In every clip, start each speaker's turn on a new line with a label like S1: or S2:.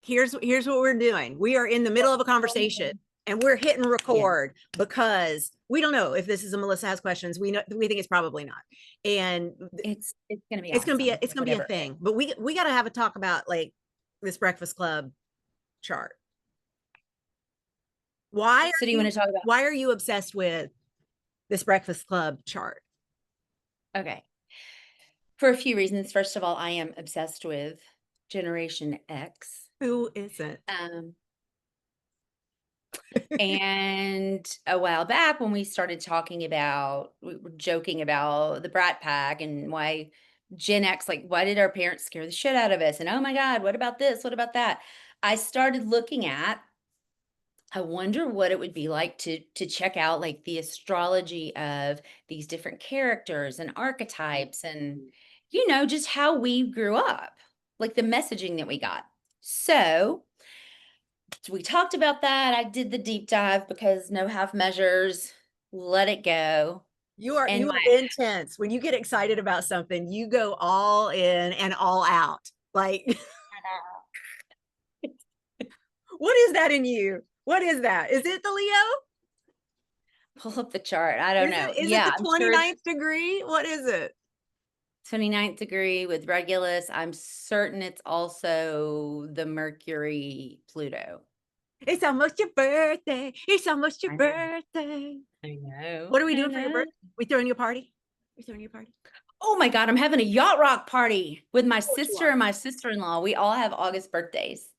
S1: Here's what we're doing. We are in the middle of a conversation and we're hitting record because we don't know if this is a Melissa Has Questions. We think it's probably not. And
S2: It's gonna be
S1: it's gonna be
S2: awesome,
S1: it's gonna be a thing. But we got to have a talk about like this Breakfast Club chart. Why
S2: So do you want to talk about?
S1: why are you obsessed with this Breakfast Club chart?
S2: Okay. For a few reasons. First of all, I am obsessed with Generation X.
S1: Who isn't?
S2: And a while back when we started talking about, we were joking about the Brat Pack and why Gen X, like, why did our parents scare the shit out of us? And oh my God, what about this? What about that? I started looking at, I wonder what it would be like to check out like the astrology of these different characters and archetypes and just how we grew up, like the messaging that we got. So we talked about that. I did the deep dive because no half measures, let it go.
S1: You are
S2: And
S1: intense. When you get excited about something, you go all in and all out. Like what is that in you? What is that? Is it the Leo?
S2: pull up the chart. I don't know.
S1: Is it the 29th degree? What is it?
S2: 29th degree with Regulus. I'm certain it's also the Mercury Pluto.
S1: It's almost your birthday. It's almost your birthday.
S2: I know.
S1: What are we doing for your birthday? We throwing you a party? We throwing you a party?
S2: Oh my God, I'm having a yacht rock party with my sister and my sister-in-law. We all have August birthdays.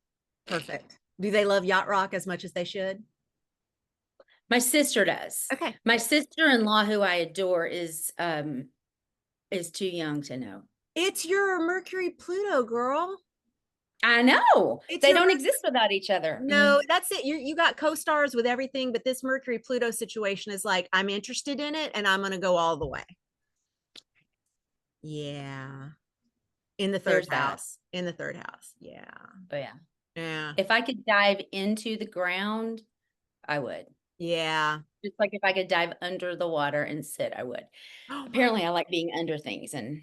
S1: Perfect. Do they love yacht rock as much as they should?
S2: My sister does.
S1: Okay.
S2: My sister-in-law, who I adore, is too young to know.
S1: It's your Mercury Pluto, girl.
S2: I know. They don't exist without each other.
S1: No, that's it. You got co-stars with everything, but this Mercury Pluto situation is like, I'm interested in it and I'm going to go all the way. Yeah. In the third house. In the third house. Yeah.
S2: But yeah.
S1: Yeah.
S2: If I could dive into the ground, I would.
S1: Yeah.
S2: Just like if I could dive under the water and sit, I would. Apparently I like being under things and,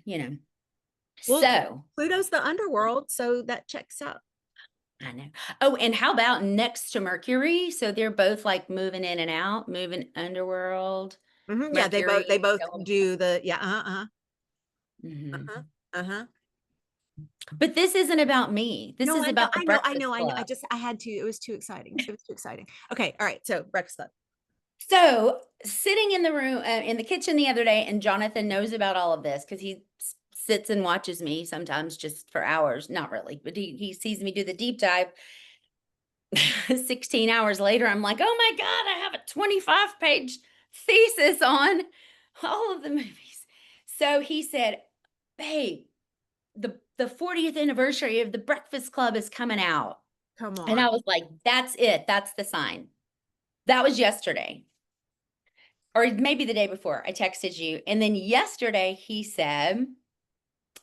S1: Well,
S2: so
S1: Pluto's the underworld, so that checks out.
S2: I know. Oh, and how about next to Mercury? So they're both like moving in and out, moving underworld.
S1: Yeah, they both do the
S2: But this isn't about me. This is about the Breakfast Club.
S1: I had to. It was too exciting. It was too exciting. Okay, all right. So Breakfast Club.
S2: So sitting in the room, in the kitchen the other day, and Jonathan knows about all of this because he sits and watches me sometimes just for hours. Not really, but he sees me do the deep dive. 16 hours later, I'm like, oh my God, I have a 25-page thesis on all of the movies. So he said, babe, the 40th anniversary of the Breakfast Club is coming out.
S1: Come on.
S2: And I was like, that's it. That's the sign. That was yesterday. Or maybe the day before I texted you. And then yesterday he said,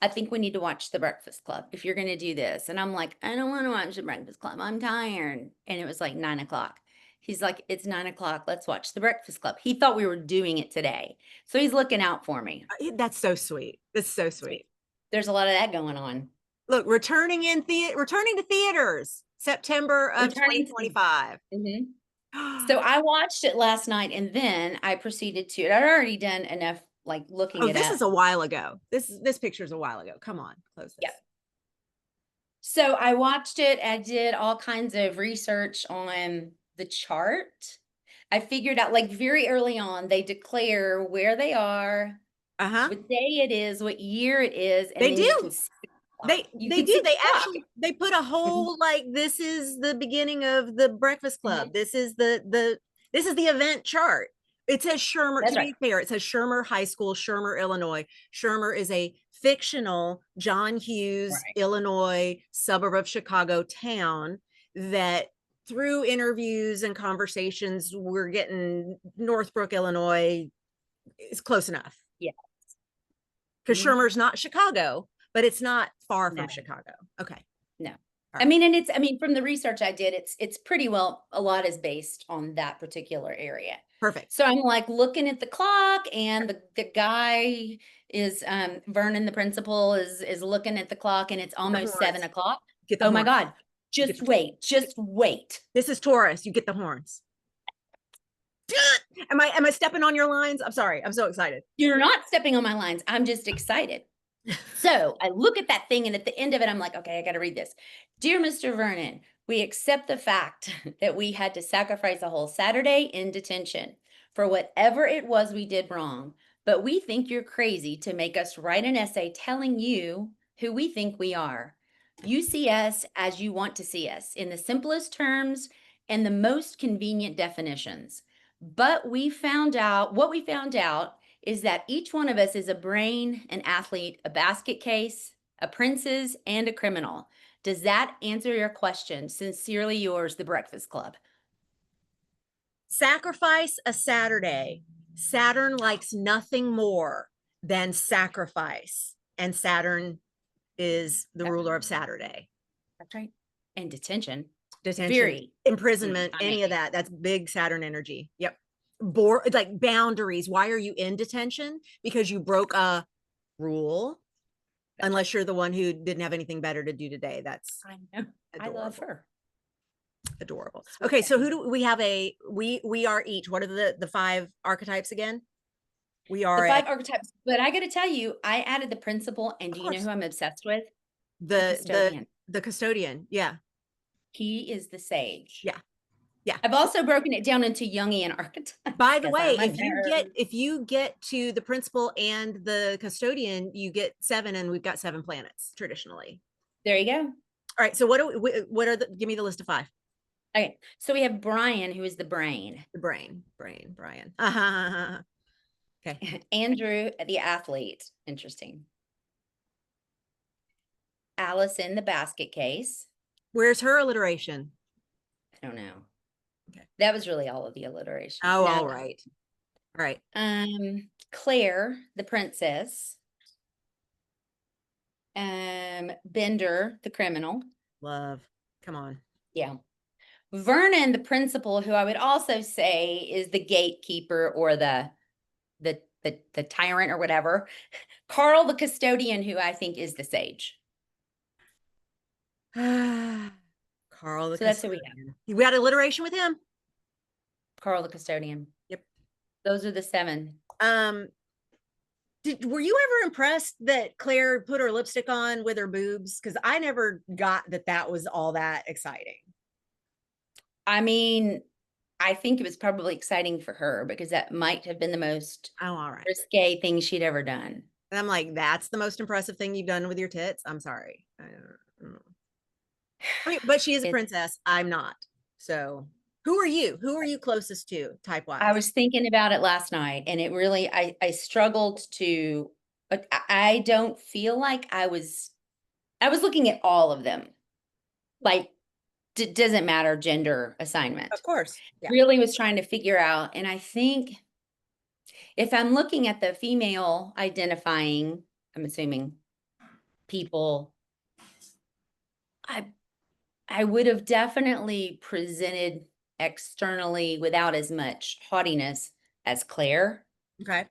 S2: I think we need to watch The Breakfast Club if you're going to do this. And I'm like, I don't want to watch The Breakfast Club. I'm tired. And it was like 9 o'clock. He's like, it's 9 o'clock. Let's watch The Breakfast Club. He thought we were doing it today. So he's looking out for me.
S1: That's so sweet. That's so sweet.
S2: There's a lot of that going on.
S1: Look, returning to theaters, September of 2025.
S2: So I watched it last night and then I proceeded to, I'd already done enough like looking it up.
S1: This is a while ago. This picture is a while ago. Come on, close this.
S2: Yeah. So I watched it. I did all kinds of research on the chart. I figured out like very early on, they declare where they are, what day it is, what year it is. And
S1: they do. They put a whole like, this is the beginning of the Breakfast Club. This is the event chart. It says Shermer. To be fair, it says Shermer High School, Shermer, Illinois. Shermer is a fictional John Hughes, Illinois suburb of Chicago town that through interviews and conversations, we're getting Northbrook, Illinois is close enough.
S2: Yeah.
S1: Because Shermer's not Chicago, but it's not far from Chicago. Okay.
S2: No. I mean, and from the research I did, it's pretty well, a lot is based on that particular area.
S1: Perfect.
S2: So I'm like looking at the clock and the guy is, Vernon, the principal is looking at the clock and it's almost 7 o'clock. Oh my God. Just wait. Just wait.
S1: This is Taurus. You get the horns. Am I stepping on your lines? I'm sorry. I'm so excited.
S2: You're not stepping on my lines. I'm just excited. So I look at that thing, and at the end of it, I'm like, okay, I got to read this. Dear Mr. Vernon, we accept the fact that we had to sacrifice a whole Saturday in detention for whatever it was we did wrong, but we think you're crazy to make us write an essay telling you who we think we are. You see us as you want to see us, in the simplest terms and the most convenient definitions. But what we found out is that each one of us is a brain, an athlete, a basket case, a princess, and a criminal. Does that answer your question? Sincerely yours, The Breakfast Club.
S1: Sacrifice a Saturday. Saturn likes nothing more than sacrifice. And Saturn is the ruler of Saturday.
S2: That's right. And detention.
S1: Detention, imprisonment, any of that. That's big Saturn energy. Yep. Like boundaries. Why are you in detention? Because you broke a rule. Unless you're the one who didn't have anything better to do today. That's
S2: I know. Adorable. I love her.
S1: Adorable. Okay, so who do we have? We are each. What are the 5 archetypes again? We are
S2: the 5 archetypes. But I got to tell you, I added the principal, and do you know who I'm obsessed with?
S1: The custodian. The custodian. Yeah.
S2: He is the sage.
S1: Yeah. Yeah.
S2: I've also broken it down into Jungian archetypes.
S1: By the way, if you get to the principal and the custodian, you get 7, and we've got 7 planets traditionally.
S2: There you go.
S1: All right. So give me the list of 5.
S2: Okay. So we have Brian, who is the brain.
S1: The Brian. Okay.
S2: Andrew, the athlete. Interesting. Allison, the basket case.
S1: Where's her alliteration?
S2: I don't know.
S1: Okay.
S2: That was really all of the alliteration.
S1: Oh, no. All right. All right.
S2: Claire, the princess. Bender, the criminal.
S1: Love. Come on.
S2: Yeah. Vernon, the principal, who I would also say is the gatekeeper or the tyrant or whatever. Carl, the custodian, who I think is the sage.
S1: Carl, the
S2: so that's who we have.
S1: We had alliteration with him.
S2: Carl, the custodian.
S1: Yep.
S2: Those are the 7.
S1: Were you ever impressed that Claire put her lipstick on with her boobs? Because I never got that was all that exciting.
S2: I mean, I think it was probably exciting for her because that might have been the most risque thing she'd ever done.
S1: And I'm like, that's the most impressive thing you've done with your tits? I'm sorry. I don't know. I mean, but she is a princess. I'm not. So who are you? Who are you closest to type-wise?
S2: I was thinking about it last night, and it really, I struggled to, but I don't feel like I was looking at all of them. Like, it doesn't matter gender assignment.
S1: Of course.
S2: Yeah. Really was trying to figure out. And I think if I'm looking at the female identifying, I'm assuming people, I would have definitely presented externally without as much haughtiness as Claire.
S1: Okay.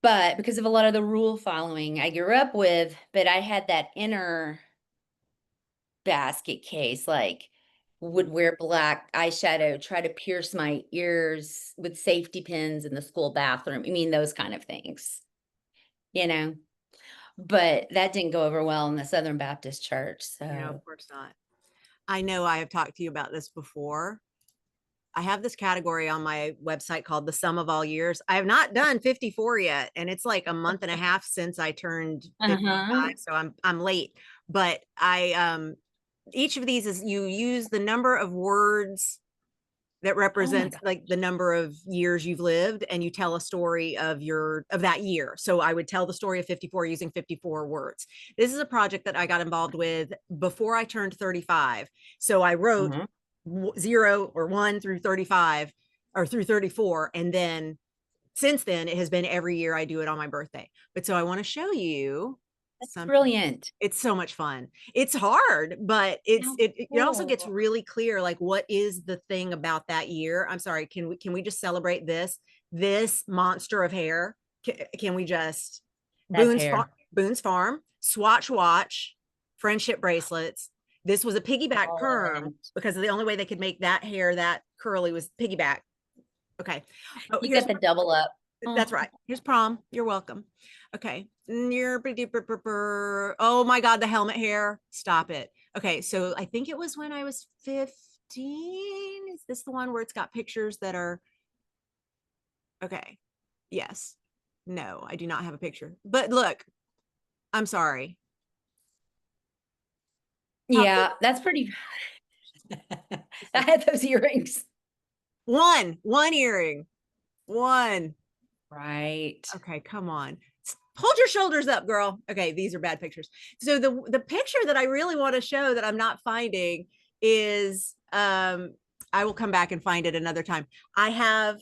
S2: But because of a lot of the rule following I grew up with, but I had that inner basket case, like would wear black eyeshadow, try to pierce my ears with safety pins in the school bathroom. I mean, those kind of things, you know, but that didn't go over well in the Southern Baptist Church. So
S1: no, of course not. I know I have talked to you about this before. I have this category on my website called the sum of all years. I have not done 54 yet. And it's like a month and a half since I turned 55. So I'm late, but each of these is you use the number of words that represents like the number of years you've lived, and you tell a story of that year. So I would tell the story of 54 using 54 words. This is a project that I got involved with before I turned 35. So I wrote 0 or 1 through 35 or through 34. And then since then it has been every year I do it on my birthday. But so I want to show you.
S2: That's brilliant.
S1: It's so much fun. It's hard, but it also gets really clear, like what is the thing about that year. I'm sorry, can we just celebrate this monster of hair? Can we just Boone's Farm, Swatch Watch, friendship bracelets. This was a piggyback perm because the only way they could make that hair that curly was piggyback. Okay.
S2: Oh, you got the double up.
S1: That's right. Here's prom. You're welcome. Okay. Oh my God, the helmet hair. Stop it. Okay. So I think it was when I was 15. Is this the one where it's got pictures that are okay? Yes. No, I do not have a picture. But look, I'm sorry.
S2: Yeah, that's pretty. I had those earrings.
S1: One earring. One.
S2: Right.
S1: Okay, come on. Hold your shoulders up, girl. Okay, these are bad pictures. So the picture that I really want to show that I'm not finding is I will come back and find it another time. I have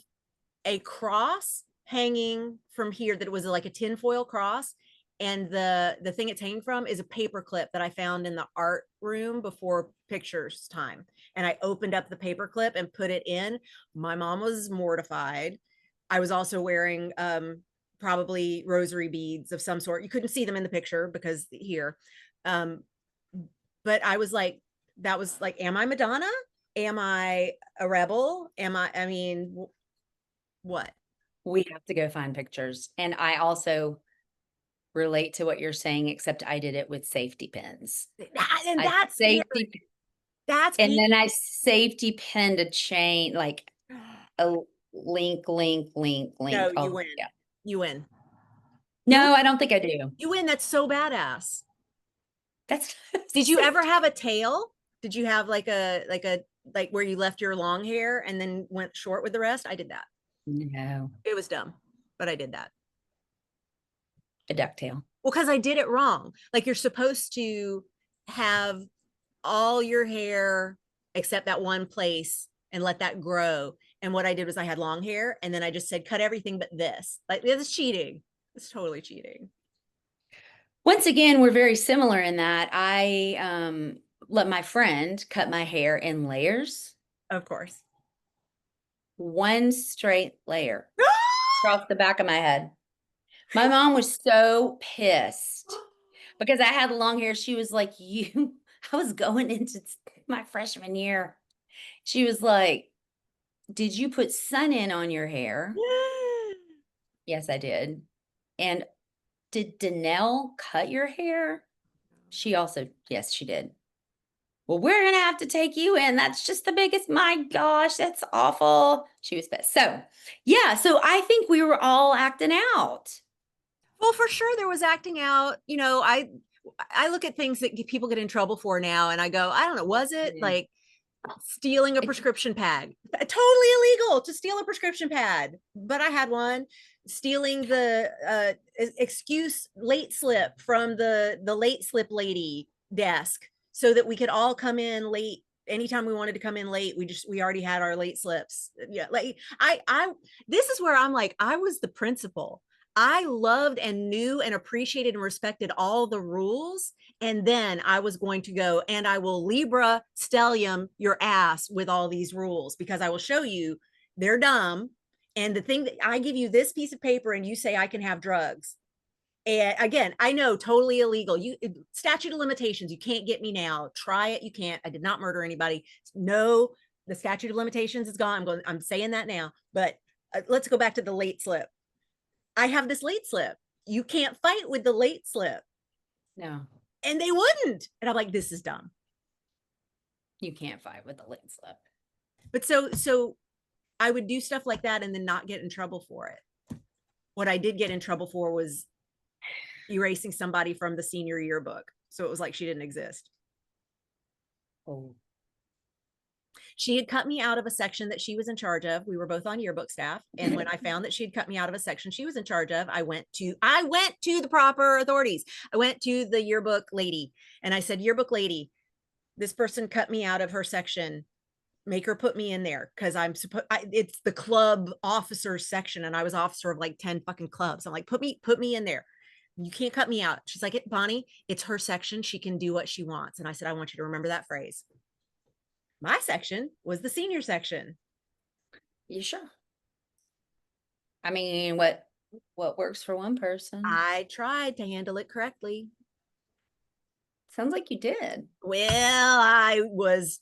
S1: a cross hanging from here that was like a tinfoil cross, and the thing it's hanging from is a paper clip that I found in the art room before pictures time. And I opened up the paper clip and put it in. My mom was mortified. I was also wearing probably rosary beads of some sort. You couldn't see them in the picture because here. But I was like, that was like, am I Madonna? Am I a rebel? I mean, what?
S2: We have to go find pictures. And I also relate to what you're saying, except I did it with safety pins.
S1: And that's safety.
S2: And then I safety pinned a chain, like a link.
S1: No, you win.
S2: Yeah.
S1: You win.
S2: No, I don't think I do.
S1: You win. That's so badass.
S2: That's
S1: did you ever have a tail? Did you have like where you left your long hair and then went short with the rest? I did that.
S2: No.
S1: It was dumb, but I did that.
S2: A ducktail.
S1: Well, because I did it wrong. Like you're supposed to have all your hair except that one place and let that grow. And what I did was I had long hair and then I just said, cut everything but this. Like, this is cheating. It's totally cheating.
S2: Once again, we're very similar in that I let my friend cut my hair in layers.
S1: Of course.
S2: One straight layer across the back of my head. My mom was so pissed because I had long hair. She was like, I was going into my freshman year. She was like, did you put sun in on your hair? Yes, I did. And did Danelle cut your hair? She also, yes, she did. Well, we're going to have to take you in. That's just the biggest, my gosh, that's awful. She was pissed. So yeah, so I think we were all acting out.
S1: Well, for sure there was acting out. You know, I look at things that people get in trouble for now and I go, I don't know, was it like stealing a prescription pad? Totally illegal to steal a prescription pad, but I had one. Stealing the excuse late slip from the late slip lady desk so that we could all come in late anytime we wanted to come in late. We already had our late slips. Yeah, like this is where I'm like, I was the principal. I loved and knew and appreciated and respected all the rules. And then I was going to go and I will Libra stellium your ass with all these rules because I will show you they're dumb. And the thing that I give you this piece of paper and you say I can have drugs. And again, I know totally illegal. Statute of limitations, you can't get me now. Try it, you can't. I did not murder anybody. No, the statute of limitations is gone. I'm saying that now. But let's go back to the late slip. I have this late slip. You can't fight with the late slip.
S2: No.
S1: And they wouldn't. And I'm like, this is dumb.
S2: You can't fight with the late slip.
S1: But so I would do stuff like that and then not get in trouble for it. What I did get in trouble for was erasing somebody from the senior yearbook. So it was like she didn't exist.
S2: Oh.
S1: She had cut me out of a section that she was in charge of. We were both on yearbook staff. And when I found that she had cut me out of a section she was in charge of, I went to the proper authorities. I went to the yearbook lady and I said, yearbook lady, this person cut me out of her section. Make her put me in there because it's the club officers section and I was officer of like 10 fucking clubs. I'm like, put me in there. You can't cut me out. She's like, Bonnie, it's her section. She can do what she wants. And I said, I want you to remember that phrase. My section was the senior section.
S2: You sure? I mean, what works for one person?
S1: I tried to handle it correctly.
S2: Sounds like you did.
S1: Well, I was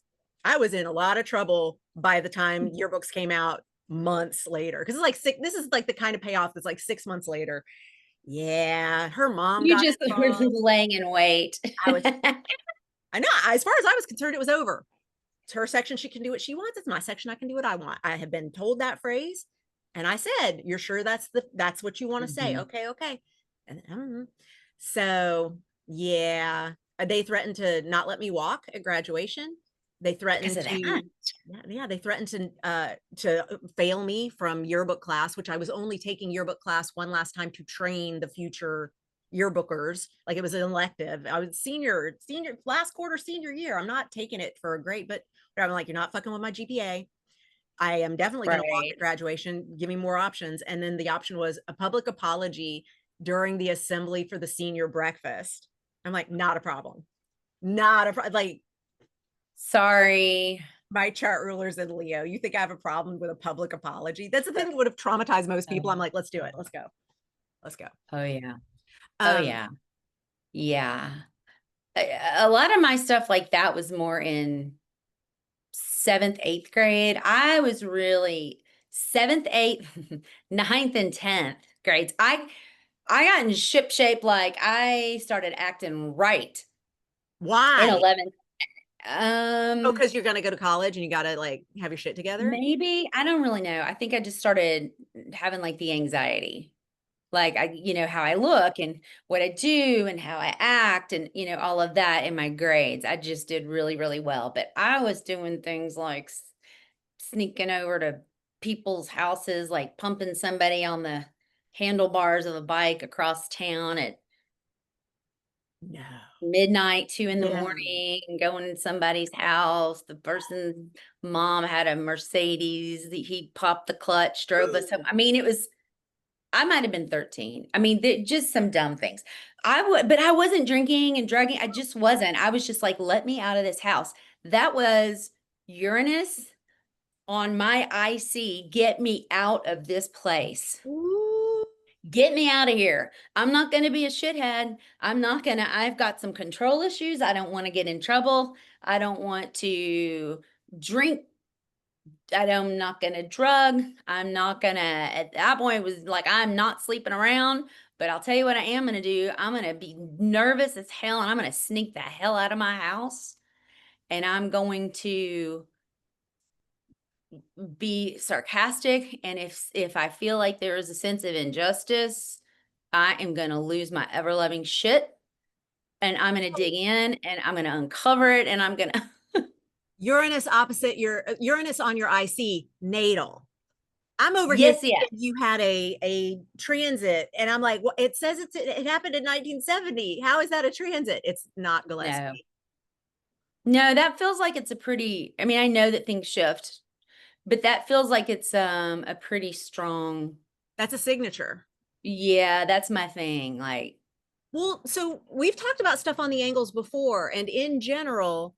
S1: in a lot of trouble by the time yearbooks came out months later. Because it's like this is like the kind of payoff that's like 6 months later. Yeah, her mom
S2: You
S1: got
S2: just were
S1: involved.
S2: laying in wait.
S1: I was, I know, as far as I was concerned, it was over. It's her section. She can do what she wants. It's my section. I can do what I want. I have been told that phrase. And I said, you're sure that's what you want to say?
S2: Mhm.
S1: Okay, okay. And so yeah, they threatened to not let me walk at graduation. They
S2: Because
S1: threatened
S2: of that.
S1: to, yeah, they threatened to fail me from yearbook class, which I was only taking yearbook class one last time to train the future yearbookers. Like it was an elective. I was senior last quarter senior year. I'm not taking it for a grade, but I'm like, you're not fucking with my GPA. I am definitely going to walk
S2: Right.
S1: at graduation. Give me more options. And then the option was a public apology during the assembly for the senior breakfast. I'm like, not a problem. Not a problem. Like,
S2: Sorry.
S1: my chart rulers in Leo. You think I have a problem with a public apology? That's the thing that would have traumatized most people. I'm like, let's do it. Let's go. Let's go.
S2: Oh, yeah. Oh,
S1: Um,
S2: yeah. Yeah. A lot of my stuff like that was more in 7th, 8th grade. I was really 7th, 8th, 9th, and 10th grades. I got in ship shape, like I started acting right in
S1: why?
S2: 11th.
S1: Oh, because you're gonna go to college and you gotta like have your shit together.
S2: Maybe, I don't really know. I think I just started having like the anxiety. Like how I look and what I do and how I act and all of that in my grades. I just did really, really well. But I was doing things like sneaking over to people's houses, like pumping somebody on the handlebars of a bike across town at
S1: No.
S2: midnight, 2 in the
S1: No.
S2: morning, and going to somebody's house. The person's mom had a Mercedes. He popped the clutch, drove us home. I mean, I might have been 13. I mean, just some dumb things. But I wasn't drinking and drugging. I just wasn't. I was just like, let me out of this house. That was Uranus on my IC. Get me out of this place.
S1: Ooh.
S2: Get me out of here. I'm not going to be a shithead. I've got some control issues. I don't want to get in trouble. I don't want to drink. I'm not going to drug. I'm not going to, at that point, it was like, I'm not sleeping around. But I'll tell you what I am going to do. I'm going to be nervous as hell and I'm going to sneak the hell out of my house. And I'm going to be sarcastic. And if I feel like there is a sense of injustice, I am going to lose my ever loving shit. And I'm going to dig in and I'm going to uncover it. And I'm going to.
S1: Uranus opposite your Uranus on your IC natal. I'm over here
S2: Yes, yes.
S1: you had a transit and I'm like, well, it says it happened in 1970. How is that a transit? It's not
S2: No.
S1: Gillespie.
S2: No, that feels like it's a pretty, I mean, I know that things shift, but that feels like it's a pretty strong.
S1: That's a signature.
S2: Yeah, that's my thing. Like,
S1: Well, so we've talked about stuff on the angles before, and in general,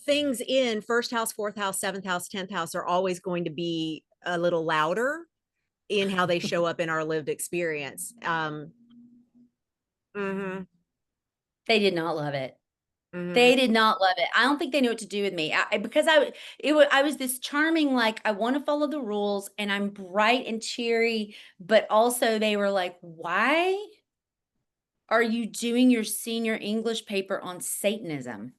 S1: things in first house, fourth house, seventh house, 10th house are always going to be a little louder in how they show up in our lived experience. Mm-hmm,
S2: they did not love it.
S1: mm-hmm.
S2: They did not love it. I don't think they knew what to do with me. Because I was this charming, like, I want to follow the rules and I'm bright and cheery, but also they were like, why are you doing your senior English paper on Satanism?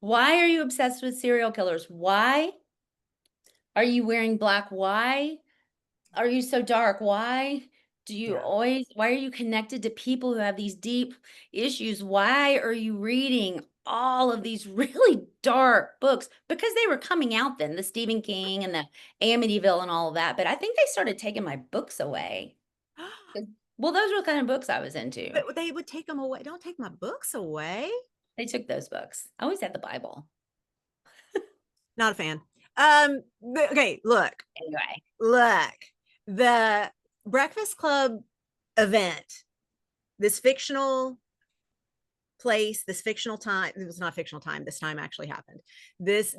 S2: Why are you obsessed with serial killers? Why are you wearing black? Why are you so dark? Why
S1: Yeah.
S2: why are you connected to people who have these deep issues? Why are you reading all of these really dark books? Because they were coming out then, the Stephen King and the Amityville and all of that. But I think they started taking my books away. Well, those were the kind of books I was into.
S1: But they would take them away. Don't take my books away.
S2: They took those books. I always had the Bible.
S1: Not a fan. Okay, look,
S2: Anyway,
S1: look. The Breakfast Club event, this fictional place, this fictional time, it was not fictional time, this time actually happened. This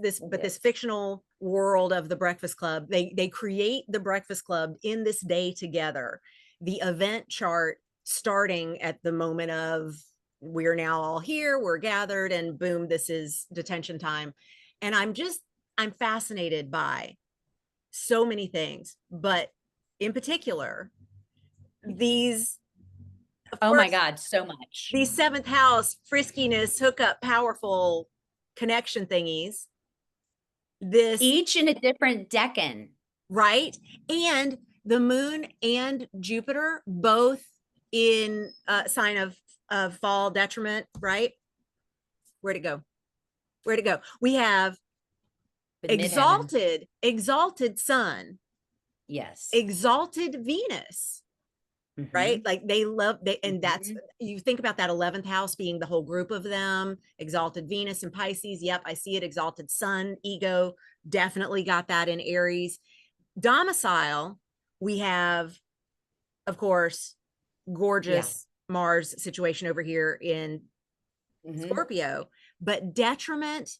S1: fictional world of the Breakfast Club, they create the Breakfast Club in this day together. The event chart starting at the moment of we're now all here, we're gathered, and boom, this is detention time. And I'm fascinated by so many things, but in particular, these, of
S2: Oh my
S1: course,
S2: God, so much.
S1: these seventh house friskiness, hookup, powerful connection thingies. This
S2: Each in a different decan.
S1: right, and the moon and Jupiter both in sign of fall detriment, right? Where'd it go? Where'd it go? We have
S2: The midheaven.
S1: exalted sun,
S2: Yes.
S1: exalted Venus, right?
S2: Mhm.
S1: Like they love they, and that's,
S2: Mhm.
S1: you think about that 11th house being the whole group of them, exalted Venus and Pisces. Yep, I see it. Exalted sun, ego, definitely got that in Aries. Domicile, we have, of course,
S2: Yeah.
S1: gorgeous Mars situation over here in
S2: Mhm.
S1: Scorpio, but detriment,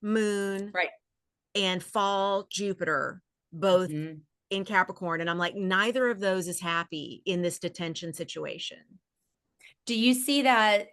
S1: moon,
S2: Right.
S1: and fall Jupiter, both
S2: Mhm.
S1: in Capricorn. And I'm like, neither of those is happy in this detention situation.
S2: Do you see that,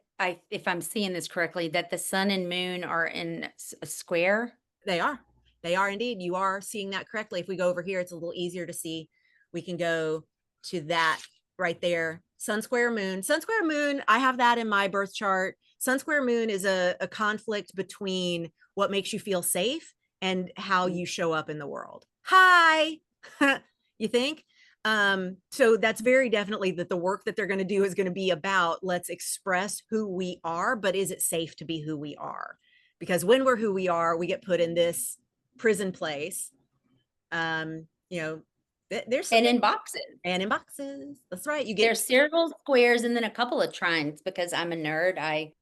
S2: if I'm seeing this correctly, that the sun and moon are in a square?
S1: They are. They are indeed. You are seeing that correctly. If we go over here, it's a little easier to see. We can go to that right there. Sun square moon. Sun square moon, I have that in my birth chart. Sun square moon is a conflict between what makes you feel safe and how
S2: Mhm.
S1: you show up in the world. Hi. You think? So that's very definitely that the work that they're going to do is going to be about, let's express who we are, but is it safe to be who we are? Because when we're who we are, we get put in this prison place. You know, there's some
S2: And in
S1: things,
S2: boxes.
S1: and in boxes. That's right. You get,
S2: There's several squares and then a couple of trines because I'm a nerd.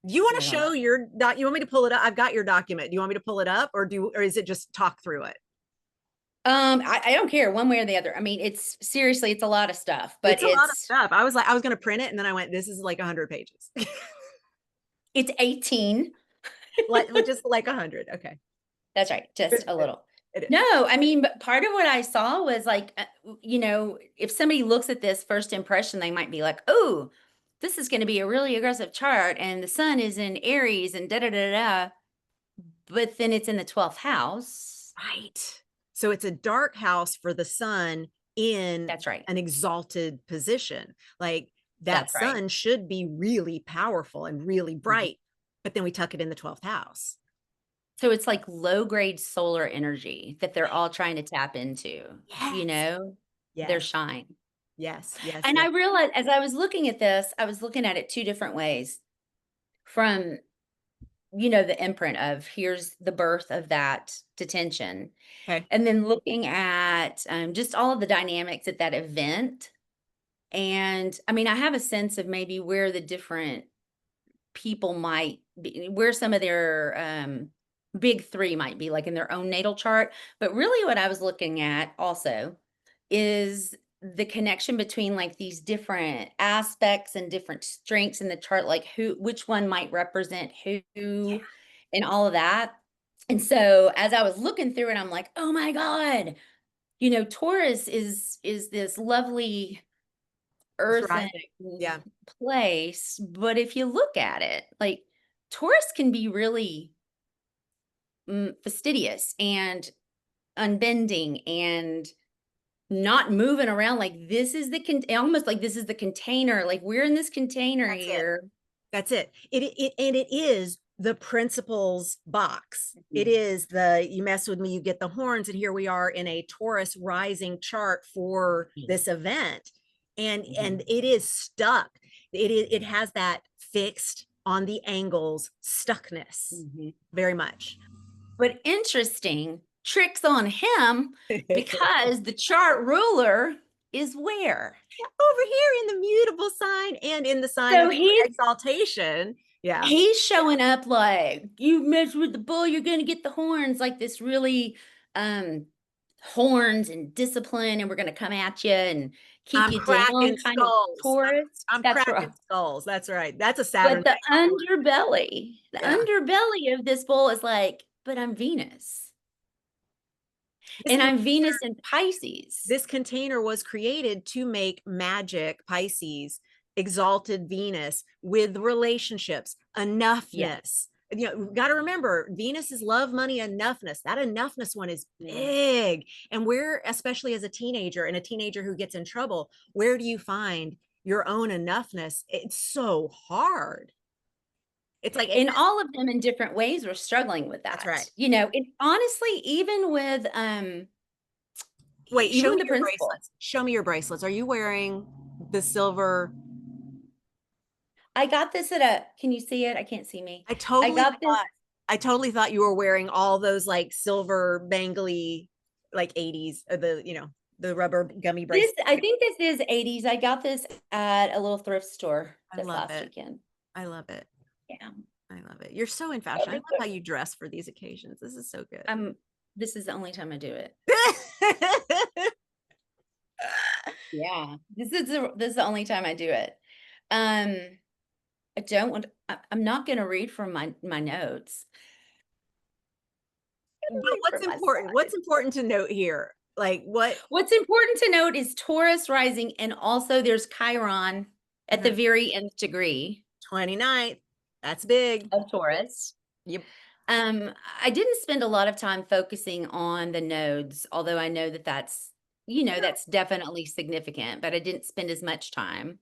S1: you want to
S2: I don't know.
S1: show your doc, you want me to pull it up? I've got your document. Do you want me to pull it up, or is it just talk through it?
S2: I don't care one way or the other. I mean, it's seriously, it's a lot of stuff, but
S1: It's a lot of stuff. I was like, I was going to print it, and then I went, this is like 100 pages.
S2: it's 18.
S1: Like just like 100. Okay.
S2: That's right, just a little.
S1: It is.
S2: No, I mean, but part of what I saw was like, if somebody looks at this first impression, they might be like, "Oh, this is going to be a really aggressive chart, and the sun is in Aries, and da da da da." But then it's in the 12th house.
S1: Right. So it's a dark house for the sun in
S2: That's right.
S1: an exalted position. Like that
S2: That's right.
S1: sun should be really powerful and really
S2: Mhm.
S1: bright, but then we tuck it in the 12th house.
S2: So it's like low grade solar energy that they're all trying to tap into, you
S1: Yes.
S2: know, their
S1: Yes.
S2: shine.
S1: Yes. Yes.
S2: And I
S1: Yes.
S2: realized as I was looking at this, I was looking at it two different ways from, the imprint of here's the birth of that detention.
S1: Okay.
S2: And then looking at just all of the dynamics at that event. And I mean, I have a sense of maybe where the different people might be, where some of their big three might be, like in their own natal chart. But really, what I was looking at also is the connection between like these different aspects and different strengths in the chart, like which one might represent
S1: Yeah.
S2: who, and all of that. And so as I was looking through it, I'm like, oh my God, Taurus is this lovely
S1: It's
S2: earthen
S1: rising. Yeah.
S2: place, but if you look at it, like Taurus can be really fastidious and unbending and not moving around. Like this is almost like this is the container. Like we're in this container
S1: That's it.
S2: here.
S1: That's it. And it is the principles box. It
S2: Mhm.
S1: is the, you mess with me, you get the horns, and here we are in a Taurus rising chart for this event, and
S2: Mhm.
S1: it is stuck. It has that fixed on the angles stuckness
S2: Mhm.
S1: very much.
S2: But interesting tricks on him because the chart ruler is where?
S1: Over here in the mutable sign and in the sign
S2: So
S1: of
S2: he's
S1: exaltation. Yeah.
S2: He's showing up like, "You mess with the bull, you're gonna get the horns," like this really, um, horns and discipline, and we're gonna come at you and keep
S1: I'm
S2: you down
S1: cracking
S2: kind of
S1: skulls.
S2: Taurus.
S1: I'm
S2: That's
S1: cracking
S2: right.
S1: skulls. That's right. That's a Saturn
S2: But the
S1: thing. Yeah.
S2: underbelly of this bull is like, "But I'm Venus,
S1: This
S2: and
S1: con-
S2: I'm Venus in Pisces."
S1: this container was created to make magic Pisces exalted Venus with relationships, enoughness. You know, got to remember Venus is love, money, enoughness. That enoughness one is big. And where, especially as a teenager and a teenager who gets in trouble, where do you find your own enoughness? It's so hard. It's like,
S2: and all of them in different ways were struggling with that.
S1: That's right.
S2: You know, it honestly, even with
S1: wait,
S2: even
S1: show me
S2: the
S1: your
S2: principal.
S1: bracelets. Show me your bracelets. Are you wearing the silver?
S2: I got this at a, can you see it? I can't see me.
S1: I totally
S2: got this.
S1: I totally thought you were wearing all those like silver bangly, like 80s, the, you know, the rubber gummy bracelets.
S2: I think this is 80s. I got this at a little thrift store this last weekend.
S1: I love it.
S2: Yeah.
S1: I love it. You're so in fashion. I love how you dress for these occasions. This is so good.
S2: This is the only time I do it. Yeah. This is the only time I do it. I don't want, I'm not going to read from my notes.
S1: But what's important to note here? Like
S2: what's important to note is Taurus rising, and also there's Chiron at the very nth degree.
S1: 29th. That's big.
S2: Of Taurus.
S1: Yep.
S2: I didn't spend a lot of time focusing on the nodes, although I know that that's, you know, that's definitely significant, but I didn't spend as much time.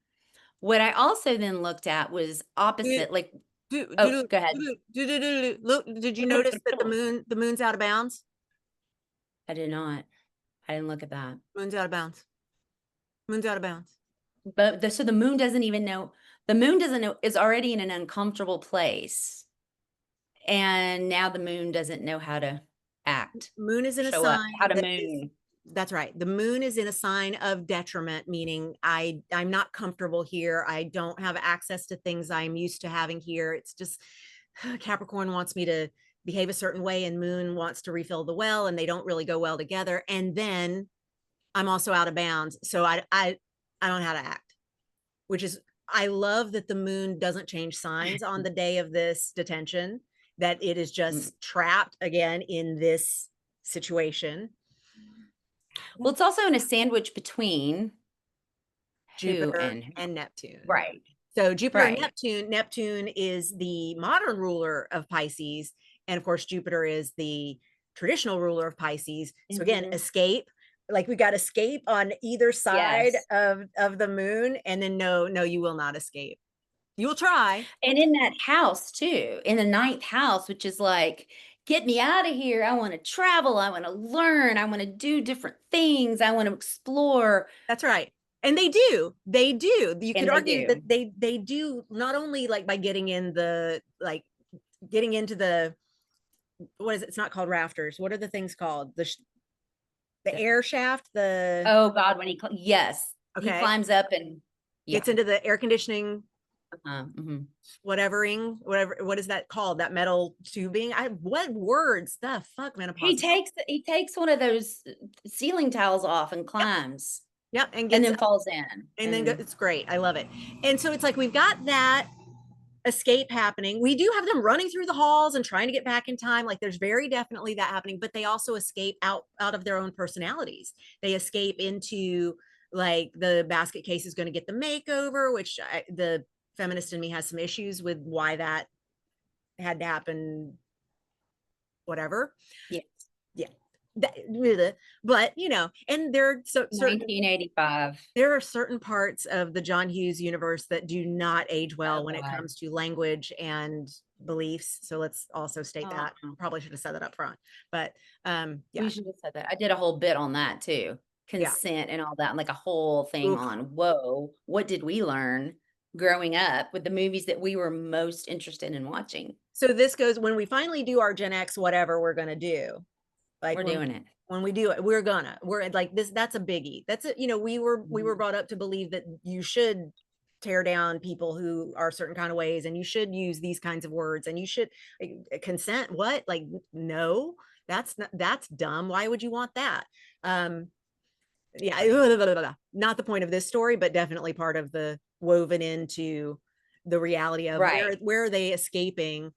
S2: What I also then looked at was opposite, like, go ahead.
S1: Look, did you notice that the moon's out of bounds?
S2: I did not. I didn't look at that.
S1: Moon's out of bounds. Moon's out of bounds.
S2: But so the moon doesn't even know. The moon doesn't know, is already in an uncomfortable place. And now the moon doesn't know how to act.
S1: Moon is in a sign.
S2: How to moon.
S1: That's right. The moon is in a sign of detriment, meaning I'm not comfortable here. I don't have access to things I'm used to having here. It's just Capricorn wants me to behave a certain way and Moon wants to refill the well, and they don't really go well together. And then I'm also out of bounds. So I don't know how to act, which is, I love that the moon doesn't change signs on the day of this detention, that it is just trapped again in this situation.
S2: Well, it's also in a sandwich between
S1: Jupiter and Neptune.
S2: Right.
S1: So Jupiter and Neptune is the modern ruler of Pisces. And of course, Jupiter is the traditional ruler of Pisces. So again, escape, like we got escape on either side of the moon. And then no, you will not escape. You will try.
S2: And in that house too, in the 9th house, which is like, get me out of here. I want to travel. I want to learn. I want to do different things. I want to explore.
S1: That's right. And they do. You could argue that they do, not only like by getting in the, like getting into the, what is it? It's not called rafters. What are the things called? The air shaft,
S2: oh God, when he climbs up and
S1: gets into the air conditioning, what is that called? That metal tubing. What words the fuck, menopause?
S2: He takes one of those ceiling tiles off and climbs.
S1: Yep. And
S2: then falls in.
S1: And then it's great. I love it. And so it's like, we've got that escape happening. We do have them running through the halls and trying to get back in time. Like there's very definitely that happening, but they also escape out of their own personalities. They escape into, like, the basket case is going to get the makeover, which the feminist in me has some issues with why that had to happen. Whatever. Yeah. But you know, and there are
S2: 1985.
S1: There are certain parts of the John Hughes universe that do not age well when it comes to language and beliefs. So let's also state that. Probably should have said that up front, but
S2: you should have said that. I did a whole bit on that too, consent and all that, and like a whole thing on, whoa, what did we learn growing up with the movies that we were most interested in watching?
S1: So this goes, when we finally do our Gen X, whatever we're going to do. Like
S2: we're doing it.
S1: When we do it, we're like this. That's a biggie. That's it. You know, we were brought up to believe that you should tear down people who are certain kind of ways, and you should use these kinds of words, and you should consent. What? Like, no, that's dumb. Why would you want that? Yeah, not the point of this story, but definitely part of the woven into the reality of where are they escaping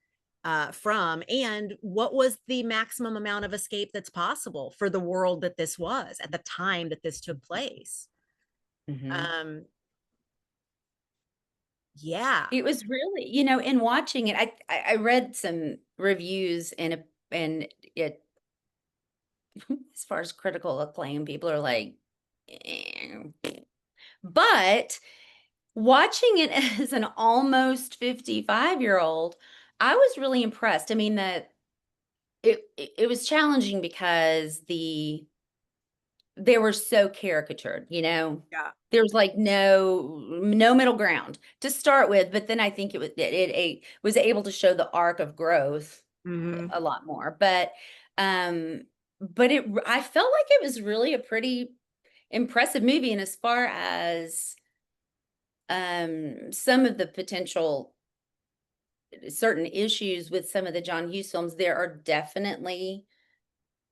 S1: from, and what was the maximum amount of escape that's possible for the world that this was at the time that this took place. Yeah.
S2: It was really, you know, in watching it, I read some reviews and it as far as critical acclaim, people are like, "Eh." But watching it as an almost 55-year-old, I was really impressed. I mean, that it was challenging because they were so caricatured, you know?
S1: Yeah.
S2: There's like no middle ground to start with, but then I think it was able to show the arc of growth
S1: Hmm.
S2: a lot more. Um, but I felt like it was really a pretty impressive movie. And as far as some of the potential certain issues with some of the John Hughes films, there are definitely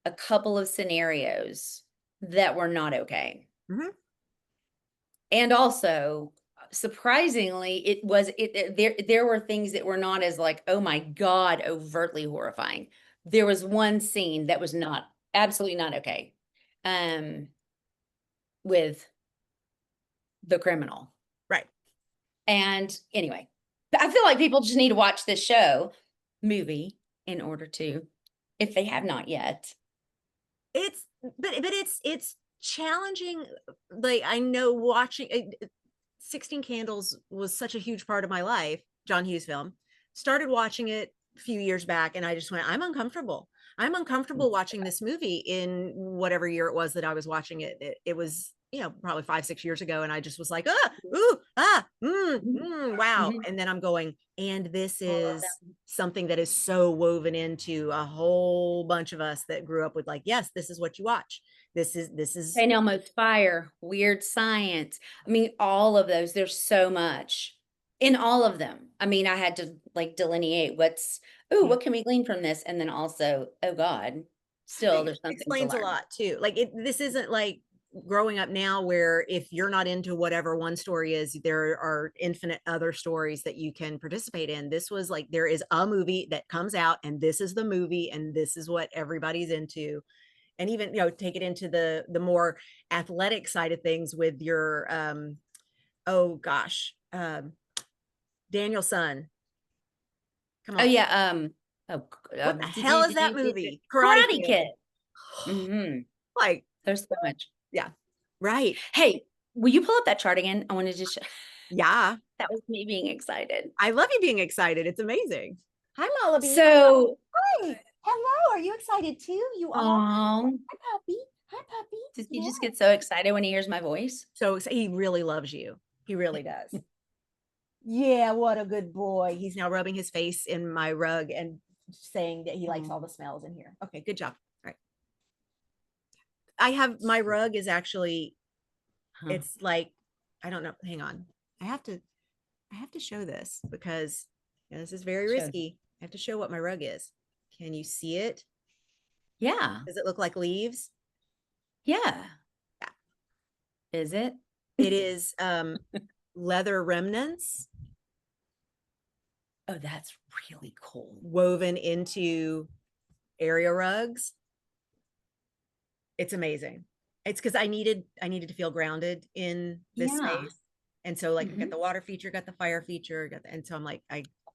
S2: a couple of scenarios that were not okay.
S1: Hmm.
S2: And also, surprisingly, there were things that were not as like, "Oh my god," overtly horrifying. There was one scene that was not absolutely not okay, um, with the criminal.
S1: Right.
S2: And anyway, I feel like people just need to watch this movie in order to, if they have not yet.
S1: It's but it's challenging. Like I know watching 16 Candles was such a huge part of my life, John Hughes film. Started watching it a few years back and I just went, I'm uncomfortable. I'm uncomfortable watching this movie in whatever year it was that I was watching it. It was, probably 5, 6 years ago. And I just was like, ooh,
S2: Mhm,
S1: wow.
S2: mhm.
S1: And then I'm going, and this
S2: All of
S1: is
S2: them.
S1: something that is so woven into a whole bunch of us that grew up with like, yes, this is what you watch. This is
S2: St. Elmo's Fire, Weird Science. I mean, all of those, there's so much in all of them. I mean, I had to like delineate
S1: yeah.
S2: what can we glean from this? And then also, oh God, still
S1: It
S2: there's something to
S1: explains a
S2: learn.
S1: lot too. Like this isn't like growing up now where if you're not into whatever one story is, there are infinite other stories that you can participate in. This was like there is a movie that comes out and this is the movie and this is what everybody's into. And even, take it into the more athletic side of things with your oh gosh, Danielson. Come
S2: Oh
S1: on.
S2: yeah,
S1: What the hell is that movie? Karate
S2: Karate
S1: Kid.
S2: Kid. Hmm.
S1: Like,
S2: There's so much.
S1: yeah, right.
S2: Hey, will you pull up that chart again? I wanted to show
S1: Yeah.
S2: that was me being excited.
S1: I love you being excited. It's amazing. Hi, Malaby.
S2: So,
S1: Hi. Hello. Are you excited too? You are?
S2: um,
S1: Hi, puppy. Hi, puppy.
S2: does he
S1: Yeah.
S2: just get so excited when he hears my voice?
S1: So he really loves you. He really does. Yeah, what a good boy. He's now rubbing his face in my rug and saying that he likes all the smells in here. Okay, good job. All right. I have my rug is actually,
S2: Huh.
S1: it's like, I don't know. Hang on. I have to I have to show this because this is very
S2: Show.
S1: risky. I have to show what my rug is. Can you see it?
S2: Yeah.
S1: Does it look like leaves?
S2: Yeah.
S1: Yeah.
S2: Is it?
S1: It is leather remnants
S2: Oh, that's really cool.
S1: woven into area rugs. It's amazing. It's because I needed to feel grounded in this
S2: Yeah.
S1: space. And so like got
S2: Mhm.
S1: the water feature, got the fire feature, and so I'm like,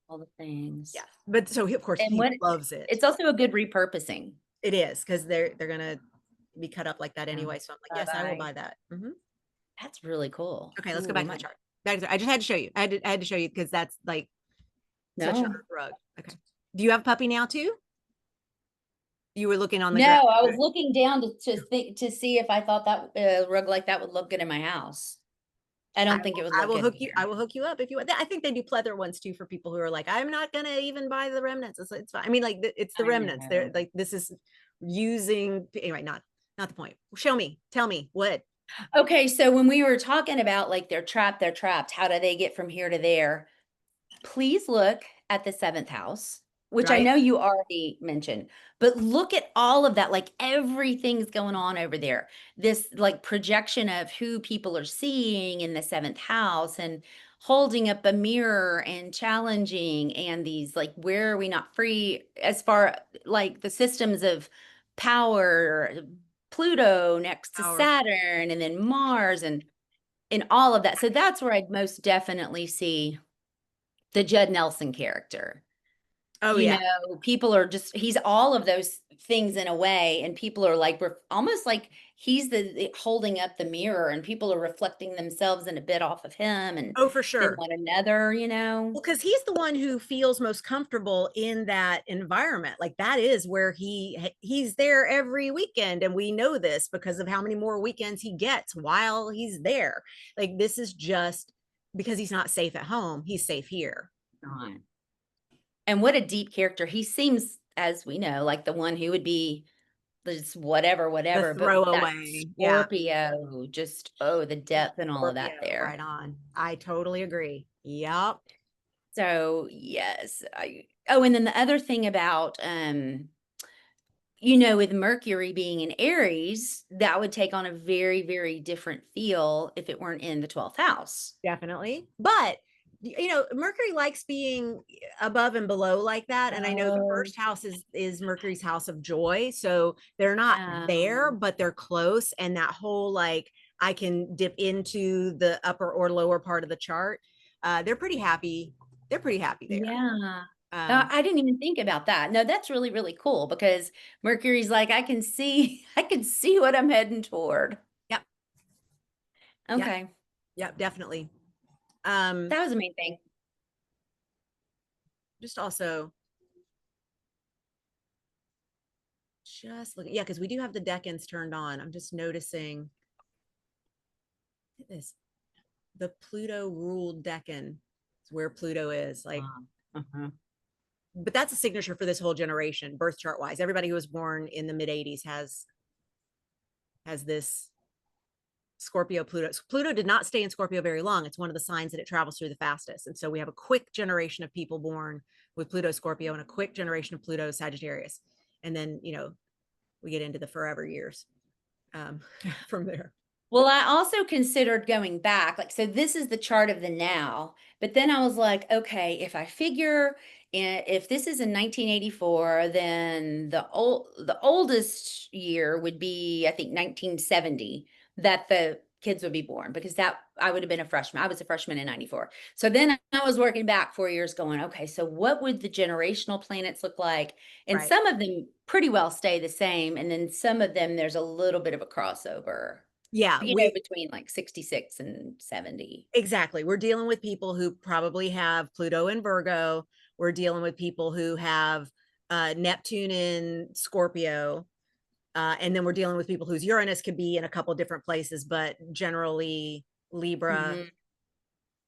S2: All the things.
S1: yeah. But so of course
S2: And
S1: he
S2: what
S1: loves it.
S2: it's also a good repurposing.
S1: It is because they're gonna be cut up like that
S2: Yeah.
S1: anyway. So I'm like, yes, I will
S2: Bye-bye.
S1: buy that.
S2: That's really cool.
S1: Okay, let's go
S2: Ooh, we
S1: back to the
S2: might
S1: chart. I just had to show you. I had to show you because that's like such an
S2: no.
S1: rug. Okay. Do you have a puppy now too? You were looking on the
S2: No,
S1: ground.
S2: I was looking down to see if I thought that rug like that would look good in my house. I
S1: I
S2: don't think it would
S1: I
S2: look
S1: will
S2: good
S1: hook you. I
S2: here.
S1: will hook you up if you want. I think they do pleather ones too for people who are like, I'm not gonna even buy the remnants. It's fine. I mean, like it's the
S2: I
S1: remnants. They're
S2: know.
S1: like this is using anyway. Not the point. Show me. Tell me what.
S2: Okay, so when we were talking about like they're trapped, how do they get from here to there? Please look at the seventh house, which I
S1: Right.
S2: know you already mentioned, but look at all of that. Like everything's going on over there. This like projection of who people are seeing in the seventh house and holding up a mirror and challenging and these like, where are we not free as far like the systems of power, Pluto next to
S1: Power.
S2: Saturn and then Mars and all of that. So that's where I'd most definitely see the Judd Nelson character.
S1: Oh
S2: You
S1: yeah,
S2: know, people are just, he's all of those things in a way, and people are like, almost like he's the holding up the mirror, and people are reflecting themselves in a bit off of him and
S1: oh for
S2: then
S1: sure.
S2: one another, you know?
S1: Well, because he's the one who feels most comfortable in that environment. Like that is where he's there every weekend, and we know this because of how many more weekends he gets while he's there. Like this is just because he's not safe at home, he's safe here.
S2: God. And what a deep character. He seems, as we know, like the one who would be just whatever,
S1: The
S2: whatever, but that
S1: throwaway, yeah.
S2: Scorpio, just, oh, the depth and all of
S1: Scorpio,
S2: that there.
S1: right on. I totally agree. Yep.
S2: So yes, oh, and then the other thing about you know, with Mercury being in Aries, that would take on a very, very different feel if it weren't in the 12th house.
S1: Definitely. But you know, Mercury likes being above and below like that. And I know the
S2: Oh,
S1: first house is Mercury's house of joy. So they're not there,
S2: um,
S1: but they're close. And that whole like I can dip into the upper or lower part of the chart. They're pretty happy. They're pretty happy there.
S2: yeah.
S1: Um,
S2: I didn't even think about that. No, that's really, really cool because Mercury's like, I can see, I can see what I'm heading toward.
S1: yep, yep,
S2: Okay.
S1: yep, definitely.
S2: That was the main thing.
S1: Just also just look, yeah, because we do have the decans turned on. I'm just noticing this the Pluto ruled decan is where Pluto is. Like,
S2: Uh-huh.
S1: but that's a signature for this whole generation, birth chart wise. Everybody who was born in the mid 80s has this Scorpio Pluto. Pluto did not stay in Scorpio very long. It's one of the signs that it travels through the fastest. And so we have a quick generation of people born with Pluto Scorpio and a quick generation of Pluto Sagittarius. And then, you know, we get into the forever years um, from there.
S2: Well, I also considered going back, like, so this is the chart of the now, but then I was like, okay, if I figure if this is in 1984, then the oldest year would be, I think, 1970 that the kids would be born because that I would have been a freshman. I was a freshman in 94. So then I was working back 4 years going, okay, so what would the generational planets look like? And
S1: Right.
S2: some of them pretty well stay the same, and then some of them there's a little bit of a crossover,
S1: Yeah,
S2: you know, between like 66 and 70.
S1: exactly. We're dealing with people who probably have Pluto in Virgo. We're dealing with people who have Neptune in Scorpio. And then we're dealing with people whose Uranus could be in a couple different places, but generally Libra,
S2: Mhm,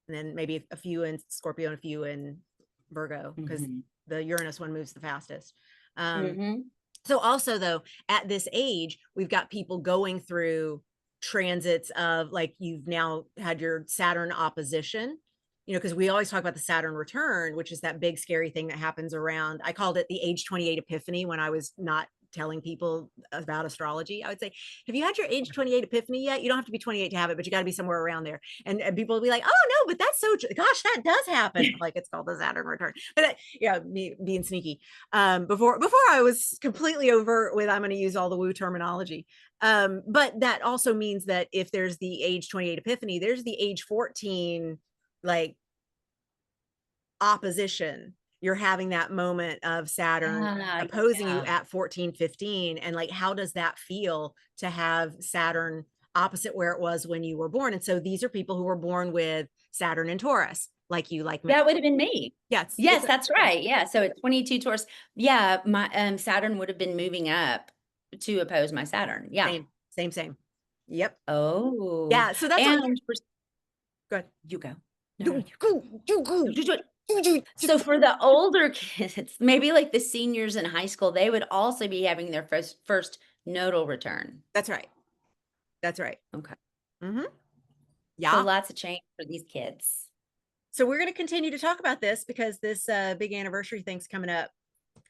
S1: and then maybe a few in Scorpio and a few in Virgo, because
S2: mhm,
S1: the Uranus one moves the fastest. Um,
S2: mhm.
S1: so also though, at this age, we've got people going through transits of like you've now had your Saturn opposition, you know, because we always talk about the Saturn return, which is that big scary thing that happens around, I called it the age 28 epiphany when I was not telling people about astrology. I would say, have you had your age 28 epiphany yet? You don't have to be 28 to have it, but you got to be somewhere around there. And people will be like, oh no, but that's so gosh, that does happen. Like it's called the Saturn return. But yeah, me being sneaky. Before I was completely overt with I'm going to use all the woo terminology. But that also means that if there's the age 28 epiphany, there's the age 14 like opposition. You're having that moment of Saturn
S2: Ah,
S1: opposing you
S2: yeah.
S1: at 14, 15. And like, how does that feel to have Saturn opposite where it was when you were born? And so these are people who were born with Saturn and Taurus, like you, like me.
S2: That would have been me.
S1: Yeah,
S2: Yes, that's right. Yeah, so at 22 Taurus, yeah, my Saturn would have been moving up to oppose my Saturn. Yeah.
S1: same, same, same. Yep.
S2: Oh,
S1: Yeah. So that's what
S2: and for,
S1: good.
S2: you go. No, no,
S1: You go, you go,
S2: you do it.
S1: you
S2: So for the older kids, maybe like the seniors in high school, they would also be having their first nodal return.
S1: That's right. That's right.
S2: Okay.
S1: Mm-hmm.
S2: So
S1: Yeah.
S2: lots of change for these kids.
S1: So we're going to continue to talk about this because this big anniversary thing's coming up.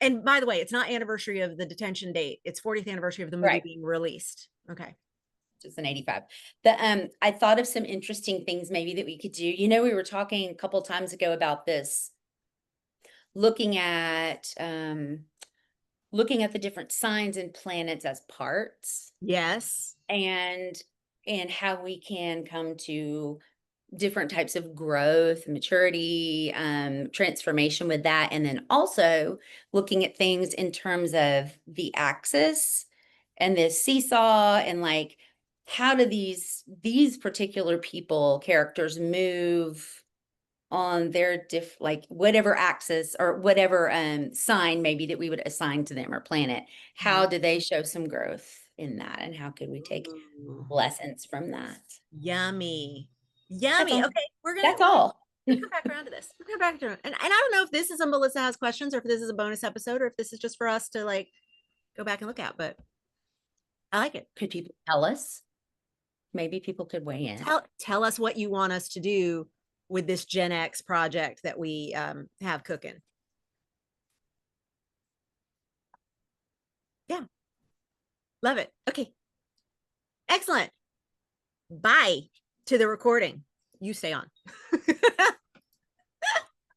S1: And by the way, it's not anniversary of the detention date. It's 40th anniversary of the movie
S2: Right.
S1: being released. Okay.
S2: Just an 85. The I thought of some interesting things maybe that we could do. You know, we were talking a couple times ago about this, looking at the different signs and planets as parts
S1: Yes.
S2: and how we can come to different types of growth, maturity, transformation with that. And then also looking at things in terms of the axis and this seesaw, and like, how do these particular characters move on their like whatever axis or whatever sign maybe that we would assign to them, or planet, how do they show some growth in that, and how could we take
S1: Ooh,
S2: lessons from that?
S1: yummy.
S2: That's
S1: Yummy.
S2: all.
S1: Okay,
S2: That's all.
S1: we're gonna come back around to this. We're coming back to it. And I don't know if this is a Melissa Has Questions, or if this is a bonus episode, or if this is just for us to like go back and look at, but I like it.
S2: Could people tell us? Maybe people could weigh in.
S1: Tell us what you want us to do with this Gen X project that we have cooking. Yeah. Love it. Okay. Excellent. Bye to the recording. You stay on.